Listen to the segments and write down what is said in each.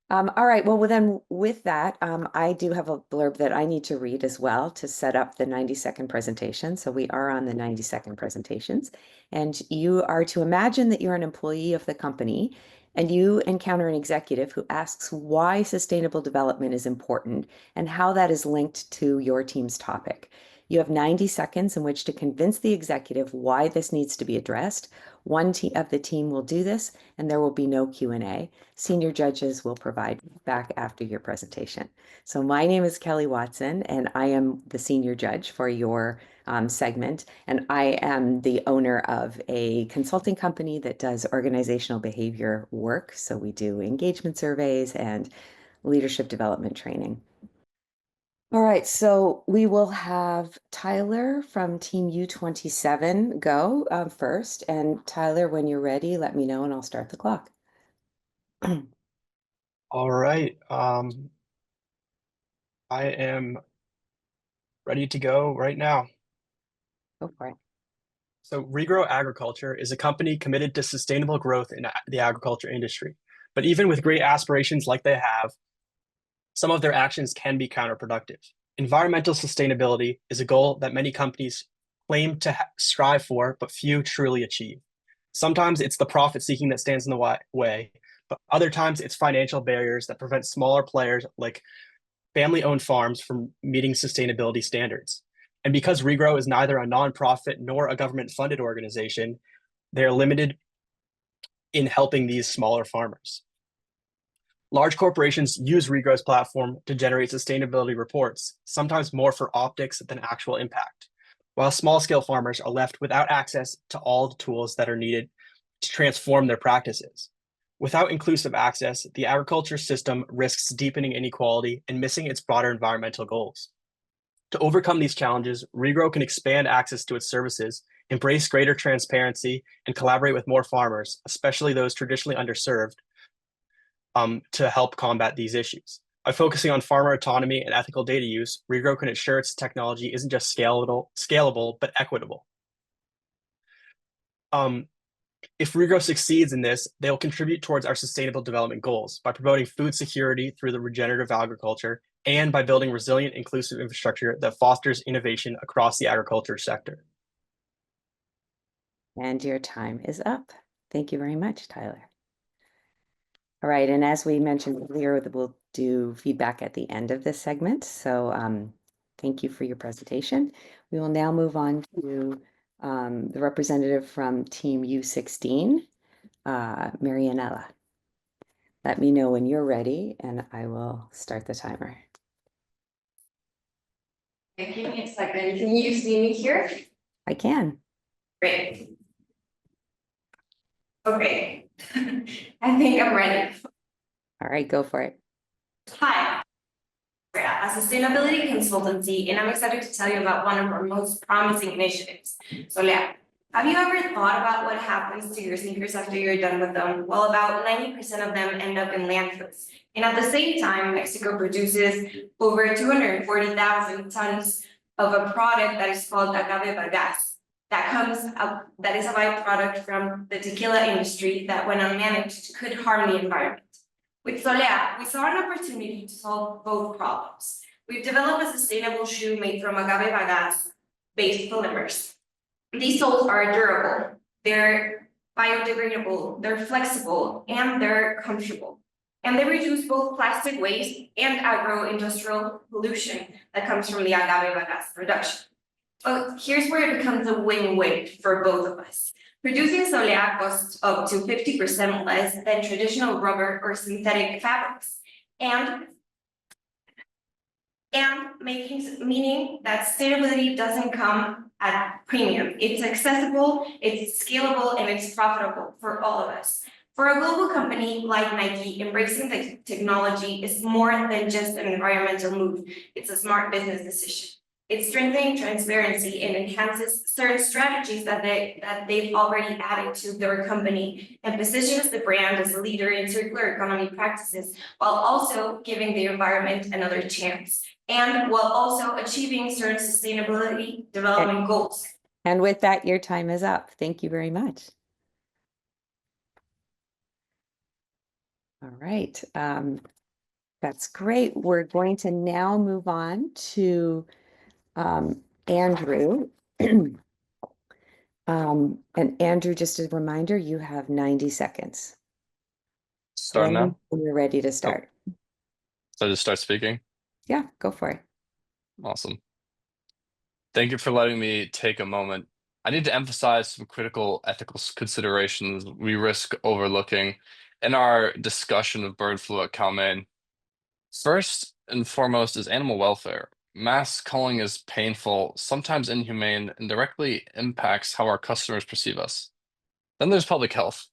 All right, well, then with that, I do have a blurb that I need to read as well to set up the 90-second presentation. So we are on the 90-second presentations. And you are to imagine that you're an employee of the company and you encounter an executive who asks why sustainable development is important and how that is linked to your team's topic. You have 90 seconds in which to convince the executive why this needs to be addressed. One of the team will do this, and there will be no Q&A. Senior judges will provide feedback after your presentation. So my name is Kelly Watson, and I am the senior judge for your segment. And I am the owner of a consulting company that does organizational behavior work. So we do engagement surveys and leadership development training. All right, so we will have Tyler from Team U27 go first. And Tyler, when you're ready, let me know and I'll start the clock. All right. I am ready to go right now. Go for it. So Regrow Agriculture is a company committed to sustainable growth in the agriculture industry. But even with great aspirations like they have, some of their actions can be counterproductive. Environmental sustainability is a goal that many companies claim to strive for, but few truly achieve. Sometimes it's the profit seeking that stands in the way, but other times it's financial barriers that prevent smaller players like family-owned farms from meeting sustainability standards. And because Regrow is neither a nonprofit nor a government-funded organization, they're limited in helping these smaller farmers. Large corporations use Regrow's platform to generate sustainability reports, sometimes more for optics than actual impact, while small-scale farmers are left without access to all the tools that are needed to transform their practices. Without inclusive access, the agriculture system risks deepening inequality and missing its broader environmental goals. To overcome these challenges, Regrow can expand access to its services, embrace greater transparency, and collaborate with more farmers, especially those traditionally underserved, to help combat these issues. By focusing on farmer autonomy and ethical data use, Regrow can ensure its technology isn't just scalable but equitable. If Regrow succeeds in this, they will contribute towards our sustainable development goals by promoting food security through the regenerative agriculture and by building resilient, inclusive infrastructure that fosters innovation across the agriculture sector. And your time is up. Thank you very much, Tyler. All right, and as we mentioned earlier, we'll do feedback at the end of this segment. So thank you for your presentation. We will now move on to the representative from Team U16, Marianella. Let me know when you're ready and I will start the timer. Give me a second. Can you see me here? I can. Great. Okay. I think I'm ready. All right, go for it. Hi. We're a sustainability consultancy, and I'm excited to tell you about one of our most promising initiatives, Solea. Have you ever thought about what happens to your sneakers after you're done with them? Well, about 90% of them end up in landfills. And at the same time, Mexico produces over 240,000 tons of a product that is called agave bagasse. That is a byproduct from the tequila industry that, when unmanaged, could harm the environment. With Solea, we saw an opportunity to solve both problems. We've developed a sustainable shoe made from agave bagasse-based polymers. These soles are durable, they're biodegradable, they're flexible, and they're comfortable. And they reduce both plastic waste and agro-industrial pollution that comes from the agave bagasse production. But here's where it becomes a win-win for both of us. Producing Solea costs up to 50% less than traditional rubber or synthetic fabrics, and meaning that sustainability doesn't come at premium. It's accessible, it's scalable, and it's profitable for all of us. For a global company like Nike, embracing the technology is more than just an environmental move. It's a smart business decision. It strengthens transparency and enhances certain strategies that they've already added to their company and positions the brand as a leader in circular economy practices, while also giving the environment another chance, and while also achieving certain sustainability development goals. And with that, your time is up. Thank you very much. All right. That's great. We're going to now move on to Andrew. And Andrew, just a reminder, you have 90 seconds. Start When now? you're ready to Oh, start. so I just start speaking? Yeah, go for it. Awesome. Thank you for letting me take a moment. I need to emphasize some critical ethical considerations we risk overlooking in our discussion of bird flu at Calmaine. First and foremost is animal welfare. Mass culling is painful, sometimes inhumane, and directly impacts how our customers perceive us. Then there's public health.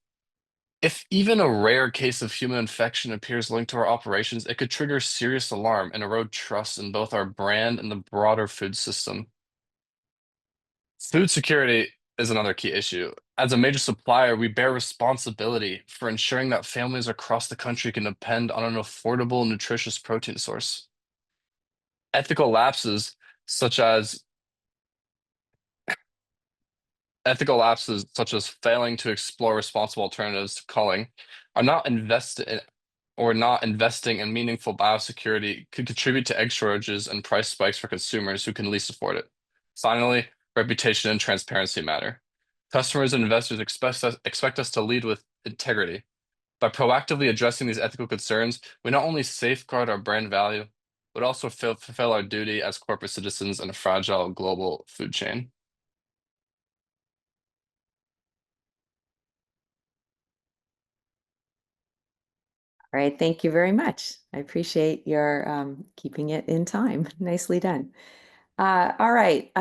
If even a rare case of human infection appears linked to our operations, it could trigger serious alarm and erode trust in both our brand and the broader food system. Food security is another key issue. As a major supplier, we bear responsibility for ensuring that families across the country can depend on an affordable, nutritious protein source. Ethical lapses, such as failing to explore responsible alternatives to culling, are not invested in or not investing in meaningful biosecurity could contribute to egg shortages and price spikes for consumers who can least afford it. Finally, reputation and transparency matter. Customers and investors expect us to lead with integrity. By proactively addressing these ethical concerns, we not only safeguard our brand value, but also fulfill our duty as corporate citizens in a fragile global food chain. All right, thank you very much. I appreciate your keeping it in time. Nicely done. All right.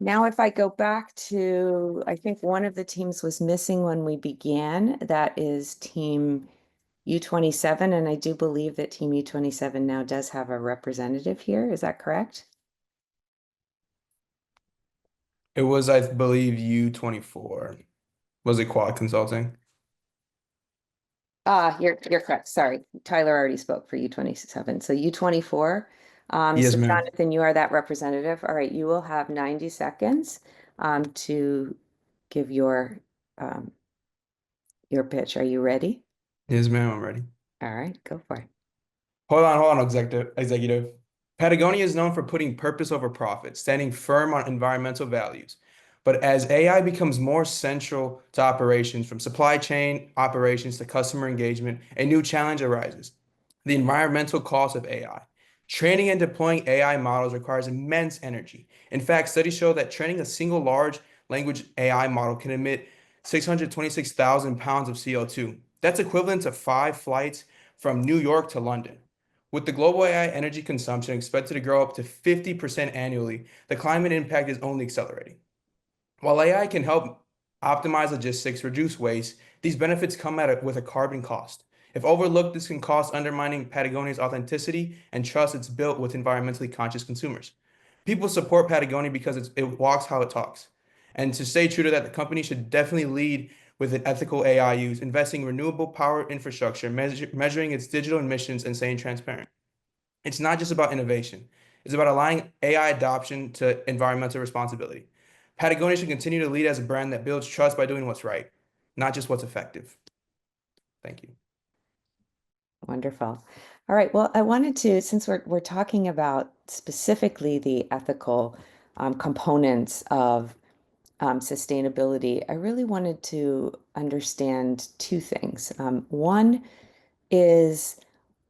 Now, if I go back to, I think one of the teams was missing when we began. That is Team U27, and I do believe that Team U27 now does have a representative here. Is that correct? It was, I believe, U24. Was it Quad Consulting? You're correct. Sorry, Tyler already spoke for U27. So U24. Yes, So ma'am. Jonathan, you are that representative. All right, you will have 90 seconds to give your pitch. Are you ready? Yes, ma'am, I'm ready. All right, go for it. Hold on, executive. Patagonia is known for putting purpose over profit, standing firm on environmental values. But as AI becomes more central to operations, from supply chain operations to customer engagement, a new challenge arises: the environmental cost of AI. Training and deploying AI models requires immense energy. In fact, studies show that training a single large language AI model can emit 626,000 pounds of CO2. That's equivalent to 5 flights from New York to London. With the global AI energy consumption expected to grow up to 50% annually, the climate impact is only accelerating. While AI can help optimize logistics, reduce waste, these benefits come with a carbon cost. If overlooked, this can cost undermining Patagonia's authenticity and trust it's built with environmentally conscious consumers. People support Patagonia because it walks how it talks. And to stay true to that, the company should definitely lead with an ethical AI use, investing in renewable power infrastructure, measuring its digital emissions, and staying transparent. It's not just about innovation. It's about aligning AI adoption to environmental responsibility. Patagonia should continue to lead as a brand that builds trust by doing what's right, not just what's effective. Thank you. Wonderful. All right. Well, I wanted to, since we're talking about specifically the ethical components of sustainability, I really wanted to understand two things. One is,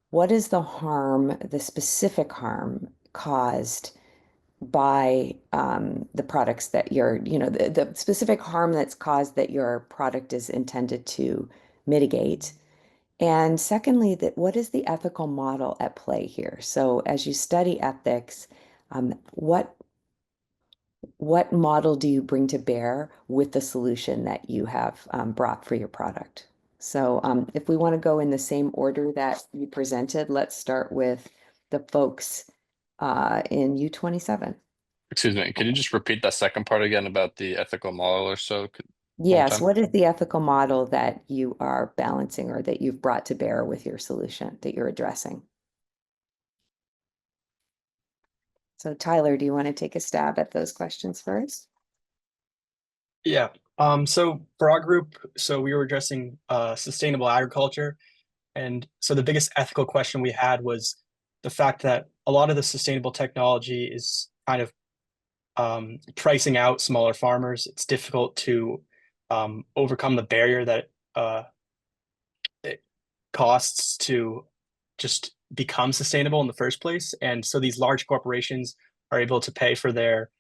what is the harm, the specific harm caused by the products that the specific harm that's caused that your product is intended to mitigate? And secondly, that what is the ethical model at play here? So as you study ethics, what model do you bring to bear with the solution that you have brought for your product? So if we want to go in the same order that you presented, let's start with the folks in U27. Excuse me, could you just repeat that second part again about the ethical model or so? One more Yes, time? what is the ethical model that you are balancing or that you've brought to bear with your solution that you're addressing? So Tyler, do you want to take a stab at those questions first? Yeah. So for our group, so we were addressing sustainable agriculture. And so the biggest ethical question we had was the fact that a lot of the sustainable technology is kind of pricing out smaller farmers. It's difficult to overcome the barrier that it costs to just become sustainable in the first place. And so these large corporations are able to pay for their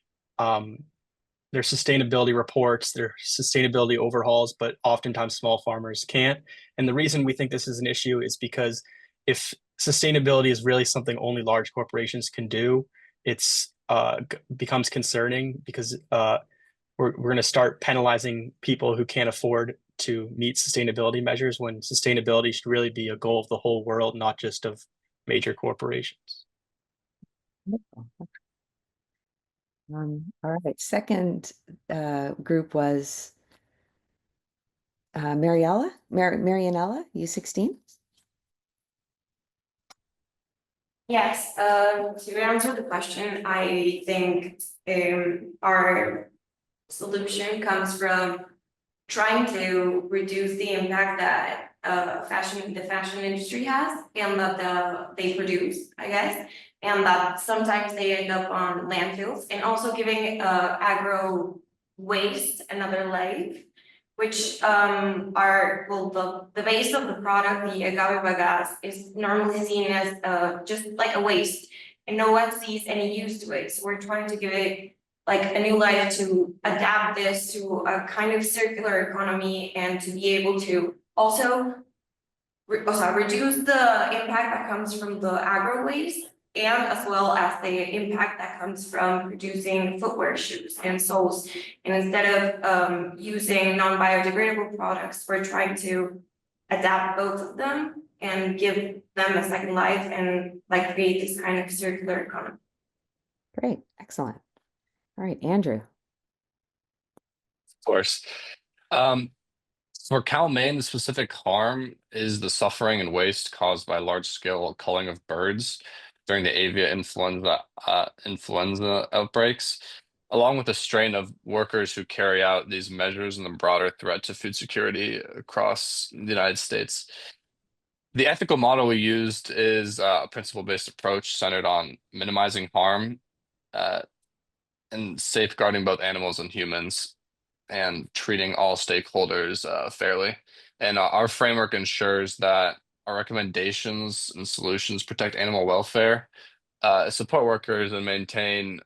sustainability reports, their sustainability overhauls, but oftentimes small farmers can't. And the reason we think this is an issue is because if sustainability is really something only large corporations can do, it's becomes concerning because we're going to start penalizing people who can't afford to meet sustainability measures when sustainability should really be a goal of the whole world, not just of major corporations. All right, second group was Marianella, U16. Yes, to answer the question, I think our solution comes from trying to reduce the impact that the fashion industry has and that they produce, I guess, and that sometimes they end up on landfills, and also giving agro waste another life, which are, well, the base of the product, the agave bagasse, is normally seen as just like a waste, and no one sees any use to it. So we're trying to give it like a new life, to adapt this to a kind of circular economy, and to be able to also reduce the impact that comes from the agro waste, and as well as the impact that comes from producing footwear, shoes, and soles. And instead of using non-biodegradable products, we're trying to adapt both of them and give them a second life, and like create this kind of circular economy. Great, excellent. All right, Andrew. Of course. For cow Maine, the specific harm is the suffering and waste caused by large-scale culling of birds during the influenza outbreaks, along with the strain of workers who carry out these measures and the broader threat to food security across the United States. The ethical model we used is a principle-based approach centered on minimizing harm uh, and safeguarding both animals and humans, and treating all stakeholders fairly. And our framework ensures that our recommendations and solutions protect animal welfare, support workers, and maintain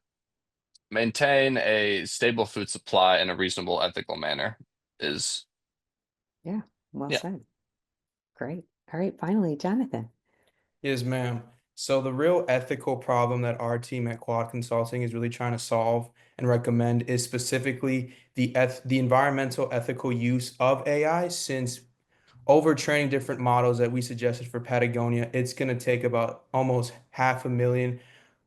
a stable food supply in a reasonable, ethical manner. Yeah, well Yeah. said. Great. All right, finally, Jonathan. Yes, ma'am. So the real ethical problem that our team at Quad Consulting is really trying to solve and recommend is specifically the environmental ethical use of AI, since overtraining different models that we suggested for Patagonia, it's going to take about almost 500,000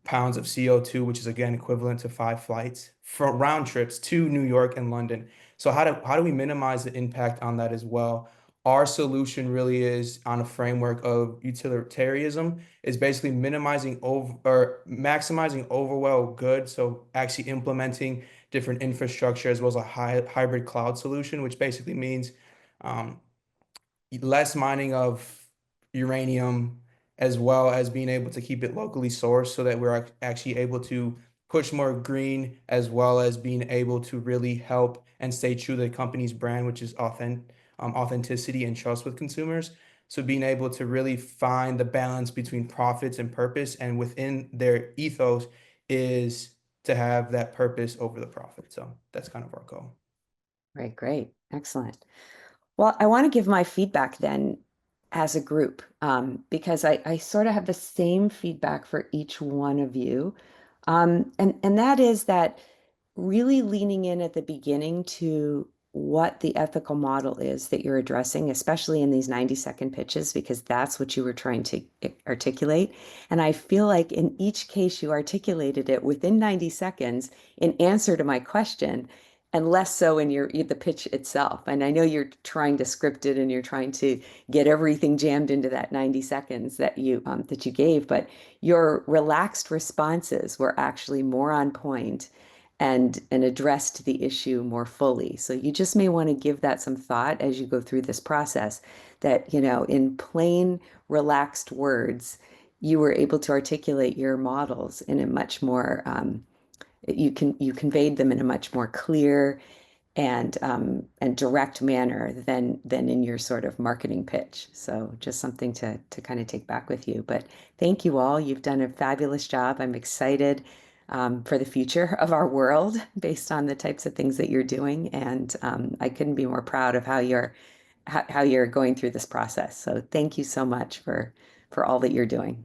pounds of CO2, which is again equivalent to 5 flights for round trips to New York and London. So how do we minimize the impact on that as well? Our solution really is on a framework of utilitarianism, is basically minimizing over or maximizing overall good. So actually implementing different infrastructure as well as a hybrid cloud solution, which basically means um, less mining of uranium, as well as being able to keep it locally sourced so that we're actually able to push more green, as well as being able to really help and stay true to the company's brand, which is authenticity and trust with consumers. So being able to really find the balance between profits and purpose, and within their ethos is to have that purpose over the profit. So that's kind of our goal. Right, great, excellent. Well, I want to give my feedback then as a group, because I sort of have the same feedback for each one of you. And that is that really leaning in at the beginning to what the ethical model is that you're addressing, especially in these 90-second pitches, because that's what you were trying to articulate. And I feel like in each case you articulated it within 90 seconds in answer to my question, and less so in the pitch itself. And I know you're trying to script it and you're trying to get everything jammed into that 90 seconds that you gave, but your relaxed responses were actually more on point and addressed the issue more fully. So you just may want to give that some thought as you go through this process, that, in plain, relaxed words, you were able to articulate your models in a much more, you conveyed them in a much more clear and direct manner than in your sort of marketing pitch. So just something to kind of take back with you. But thank you all. You've done a fabulous job. I'm excited for the future of our world based on the types of things that you're doing, and I couldn't be more proud of how you're going through this process. So thank you so much for all that you're doing.